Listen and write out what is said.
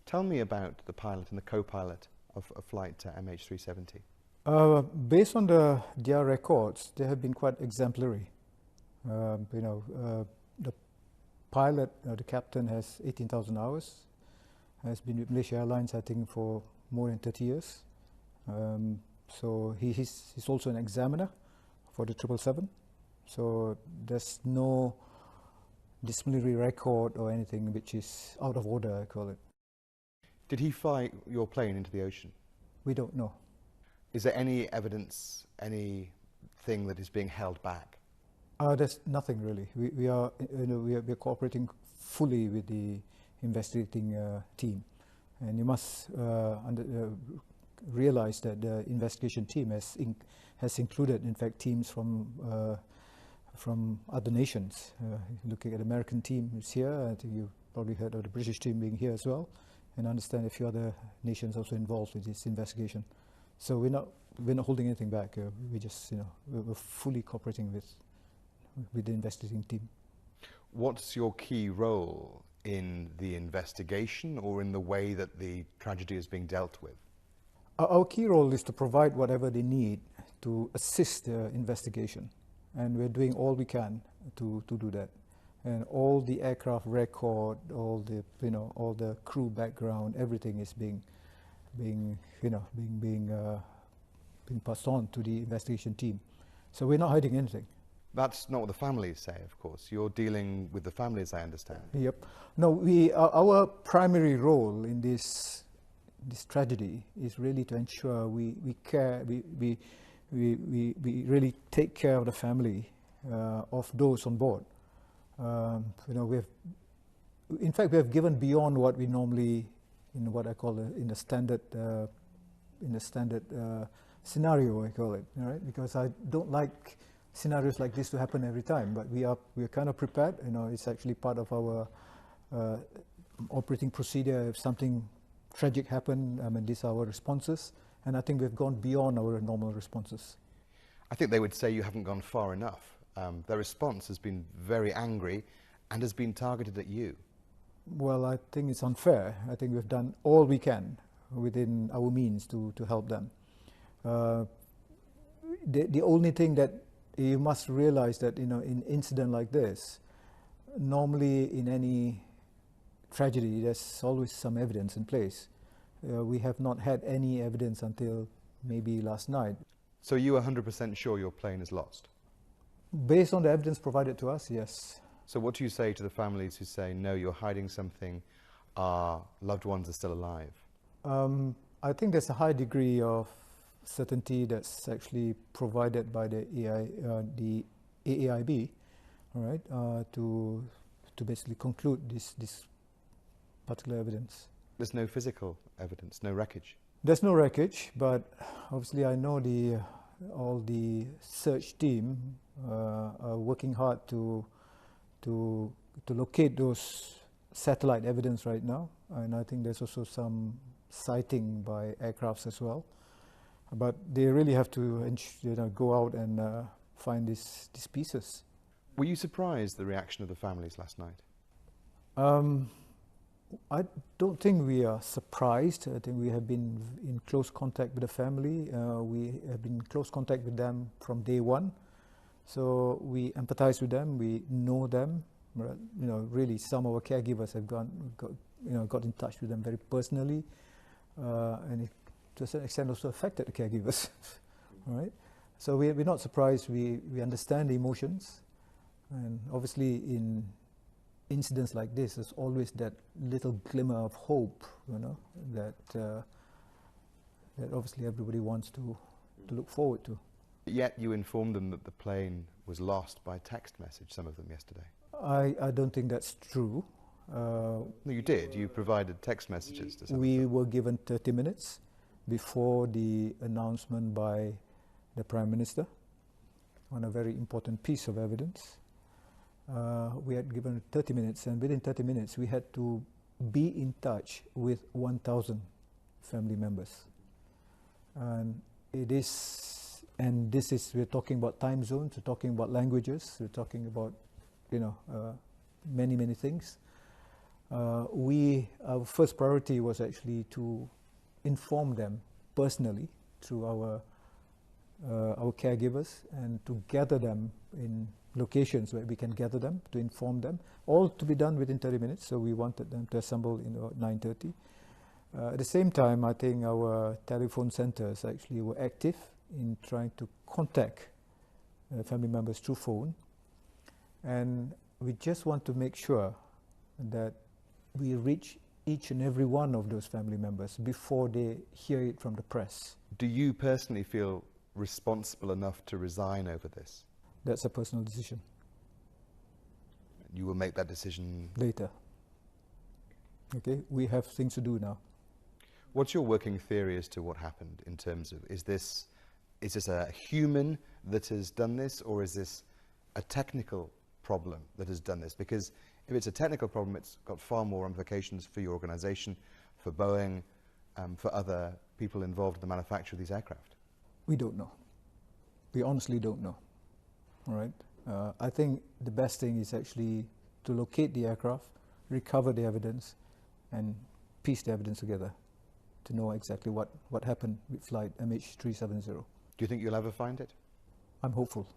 Tell me about the pilot and the co-pilot of flight MH370. Based on their records, they have been quite exemplary. The pilot, the captain, has 18,000 hours, has been with Malaysia Airlines, I think, for more than 30 years. So he's also an examiner for the 777. So there's no disciplinary record or anything which is out of order, I call it. Did he fly your plane into the ocean? We don't know. Is there any evidence, anything that is being held back? There's nothing really. We are cooperating fully with the investigating team, and you must realize that the investigation team has included, in fact, teams from other nations. Looking at the American team is here. I think you probably heard of the British team being here as well, and I understand a few other nations also involved with this investigation. So we're not holding anything back. We just, we're fully cooperating with the investigating team. What's your key role in the investigation or in the way that the tragedy is being dealt with? Our key role is to provide whatever they need to assist the investigation, and we're doing all we can to do that. And all the aircraft record, all the crew background, everything is being passed on to the investigation team. So we're not hiding anything. That's not what the families say, of course. You're dealing with the families, I understand. Yep. No, our primary role in this tragedy is really to ensure we really take care of the family of those on board. In fact, we have given beyond what we normally, in what I call in the standard scenario, I call it, right? Because I don't like scenarios like this to happen every time, but we are kind of prepared. It's actually part of our operating procedure. If something tragic happens, these are our responses, and I think we've gone beyond our normal responses. I think they would say you haven't gone far enough. Their response has been very angry and has been targeted at you. Well, I think it's unfair. I think we've done all we can within our means to help them. The only thing that you must realize that in an incident like this, normally in any tragedy, there's always some evidence in place. We have not had any evidence until maybe last night. So you are 100% sure your plane is lost? Based on the evidence provided to us, yes. So what do you say to the families who say, no, you're hiding something, our loved ones are still alive? I think there's a high degree of certainty that's actually provided by the AAIB, all right, to basically conclude this particular evidence. There's no physical evidence, no wreckage? There's no wreckage, but obviously I know all the search team are working hard to locate those satellite evidence right now, and I think there's also some sighting by aircrafts as well. But they really have to go out and find these pieces. Were you surprised the reaction of the families last night? I don't think we are surprised. I think we have been in close contact with the family. We have been in close contact with them from day one. So we empathize with them. We know them. Really, some of our caregivers have got in touch with them very personally, and it, to a certain extent, also affected the caregivers. All right. So we're not surprised. We understand the emotions, and obviously in incidents like this, there's always that little glimmer of hope, that obviously everybody wants to look forward to. Yet you informed them that the plane was lost by text message, some of them yesterday. I don't think that's true. No, you did. You provided text messages to some of them. We were given 30 minutes before the announcement by the Prime Minister on a very important piece of evidence. We had given 30 minutes, and within 30 minutes we had to be in touch with 1,000 family members. And we're talking about time zones, we're talking about languages, we're talking about, many things. Our first priority was actually to inform them personally through our caregivers, and to gather them in locations where we can gather them, to inform them, all to be done within 30 minutes. So we wanted them to assemble in about 9:30. At the same time, I think our telephone centers actually were active in trying to contact family members through phone, and we just want to make sure that we reach each and every one of those family members before they hear it from the press. Do you personally feel responsible enough to resign over this? That's a personal decision. You will make that decision later. Okay, we have things to do now. What's your working theory as to what happened in terms of, is this a human that has done this, or is this a technical problem that has done this? Because if it's a technical problem, it's got far more ramifications for your organization, for Boeing, for other people involved in the manufacture of these aircraft. We don't know. We honestly don't know. All right. I think the best thing is actually to locate the aircraft, recover the evidence, and piece the evidence together to know exactly what happened with flight MH370. Do you think you'll ever find it? I'm hopeful.